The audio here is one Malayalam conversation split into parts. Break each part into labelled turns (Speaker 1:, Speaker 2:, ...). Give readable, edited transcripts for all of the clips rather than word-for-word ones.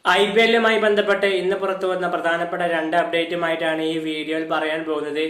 Speaker 1: IPL-ലുമായി ബന്ധപ്പെട്ട് ഇന്ന് പുറത്തു വന്ന പ്രധാനപ്പെട്ട രണ്ട് അപ്ഡേറ്റുമായിട്ടാണ് ഈ വീഡിയോയിൽ പറയാൻ പോകുന്നത്.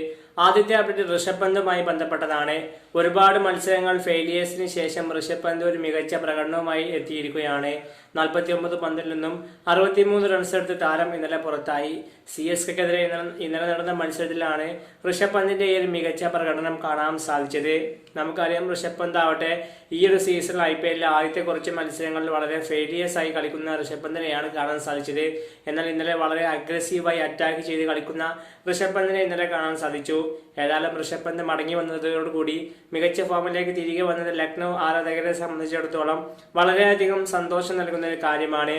Speaker 1: ആദ്യത്തെ അപ്ഡേറ്റ് ഋഷഭ് പന്തുമായി ബന്ധപ്പെട്ടതാണ്. ഒരുപാട് മത്സരങ്ങൾ ഫെയിലിയേഴ്സിന് ശേഷം ഋഷഭ് പന്ത് ഒരു മികച്ച പ്രകടനവുമായി എത്തിയിരിക്കുകയാണ്. 49 പന്തിൽ നിന്നും 63 റൺസ് എടുത്ത് താരം ഇന്നലെ പുറത്തായി. CSKക്കെതിരെ ഇന്നലെ നടന്ന മത്സരത്തിലാണ് ഋഷഭ് പന്തിന്റെ ഈ ഒരു മികച്ച പ്രകടനം കാണാൻ സാധിച്ചത്. നമുക്കറിയാം, ഋഷഭ് പന്ത് ആവട്ടെ ഈ ഒരു സീസണിൽ IPL-ലെ ആദ്യത്തെ കുറച്ച് മത്സരങ്ങളിൽ വളരെ ഫെയിലിയേഴ്സ് ആയി കളിക്കുന്ന ഋഷഭ് പന്തിനെയാണ് കാണാൻ സാധിച്ചത്. എന്നാൽ ഇന്നലെ വളരെ അഗ്രസീവായി അറ്റാക്ക് ചെയ്ത് കളിക്കുന്ന ഋഷഭ് പന്തിനെ ഇന്നലെ കാണാൻ സാധിച്ചു. ഏതായാലും ഋഷഭ് പന്ത് മടങ്ങി വന്നതോടുകൂടി മികച്ച ഫോമിലേക്ക് തിരികെ വന്നത് ലക്നൗ ആരാധകരെ സംബന്ധിച്ചിടത്തോളം വളരെയധികം സന്തോഷം നൽകുന്ന ഒരു കാര്യമാണ്.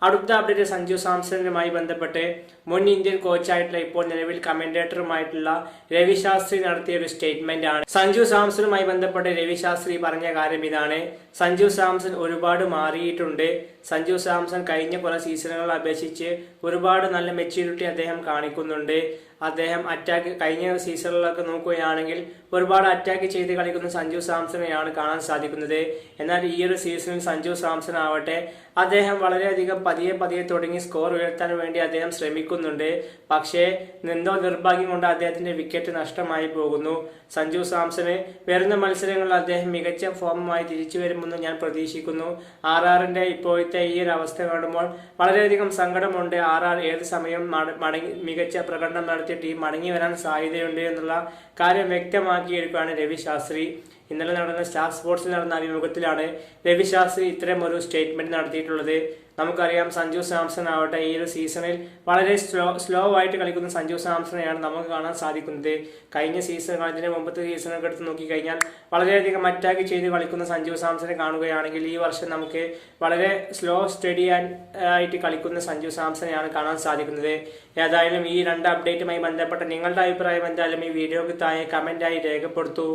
Speaker 1: അടുത്ത അപ്ഡേറ്റ് സഞ്ജു സാംസണുമായി ബന്ധപ്പെട്ട് മുൻ ഇന്ത്യൻ കോച്ചായിട്ടുള്ള ഇപ്പോൾ നിലവിൽ കമന്റേറ്ററുമായിട്ടുള്ള രവി ശാസ്ത്രി നടത്തിയ ഒരു സ്റ്റേറ്റ്മെന്റ് ആണ്. സഞ്ജു സാംസണുമായി ബന്ധപ്പെട്ട് രവി ശാസ്ത്രി പറഞ്ഞ കാര്യം ഇതാണ്: സഞ്ജു സാംസൺ ഒരുപാട് മാറിയിട്ടുണ്ട്. സഞ്ജു സാംസൺ കഴിഞ്ഞ കുറെ സീസണുകളെ അപേക്ഷിച്ച് ഒരുപാട് നല്ല മെച്യൂരിറ്റി അദ്ദേഹം കാണിക്കുന്നുണ്ട്. അദ്ദേഹം അറ്റാക്ക് കഴിഞ്ഞ സീസണിലൊക്കെ നോക്കുകയാണെങ്കിൽ ഒരുപാട് അറ്റാക്ക് ചെയ്ത് കളിക്കുന്ന സഞ്ജു സാംസണെയാണ് കാണാൻ സാധിക്കുന്നത്. എന്നാൽ ഈ ഒരു സീസണിൽ സഞ്ജു സാംസൺ ആവട്ടെ അദ്ദേഹം വളരെയധികം പതിയെ തുടങ്ങി സ്കോർ ഉയർത്താൻ വേണ്ടി അദ്ദേഹം ശ്രമിക്കുന്നുണ്ട്. പക്ഷേ എന്തോ നിർഭാഗ്യം കൊണ്ട് അദ്ദേഹത്തിന്റെ വിക്കറ്റ് നഷ്ടമായി പോകുന്നു. സഞ്ജു സാംസണ് വരുന്ന മത്സരങ്ങളിൽ അദ്ദേഹം മികച്ച ഫോമുമായി തിരിച്ചു വരുമെന്ന് ഞാൻ പ്രതീക്ഷിക്കുന്നു. RRന്റെ ഇപ്പോഴത്തെ ഈ ഒരു അവസ്ഥ കാണുമ്പോൾ വളരെയധികം സങ്കടമുണ്ട്. RR ഏത് സമയം മികച്ച പ്രകടനം നടത്തിയ ടീം മടങ്ങി വരാൻ സാധ്യതയുണ്ട് എന്നുള്ള കാര്യം വ്യക്തമാക്കിയിരിക്കുകയാണ് രവി ശാസ്ത്രി. ഇന്നലെ നടന്ന സ്റ്റാർ സ്പോർട്സിൽ നടന്ന അഭിമുഖത്തിലാണ് രവി ശാസ്ത്രി ഇത്തരം ഒരു സ്റ്റേറ്റ്മെന്റ് നടത്തിയിട്ടുള്ളത്. നമുക്കറിയാം, സഞ്ജു സാംസൺ ആവട്ടെ ഈ ഒരു സീസണിൽ വളരെ സ്ലോ ആയിട്ട് കളിക്കുന്ന സഞ്ജു സാംസണെയാണ് നമുക്ക് കാണാൻ സാധിക്കുന്നത്. കഴിഞ്ഞ സീസൺ അതിന്റെ മുമ്പത്തെ സീസണൊക്കെ എടുത്ത് നോക്കിക്കഴിഞ്ഞാൽ വളരെയധികം അറ്റാക്ക് ചെയ്ത് കളിക്കുന്ന സഞ്ജു സാംസനെ കാണുകയാണെങ്കിൽ ഈ വർഷം നമുക്ക് വളരെ സ്ലോ സ്റ്റഡി ആയിട്ട് കളിക്കുന്ന സഞ്ജു സാംസണെയാണ് കാണാൻ സാധിക്കുന്നത്. ഏതായാലും ഈ രണ്ട് അപ്ഡേറ്റുമായി ബന്ധപ്പെട്ട നിങ്ങളുടെ അഭിപ്രായം എന്തായാലും ഈ വീഡിയോക്ക് താഴെ കമന്റായി രേഖപ്പെടുത്തൂ.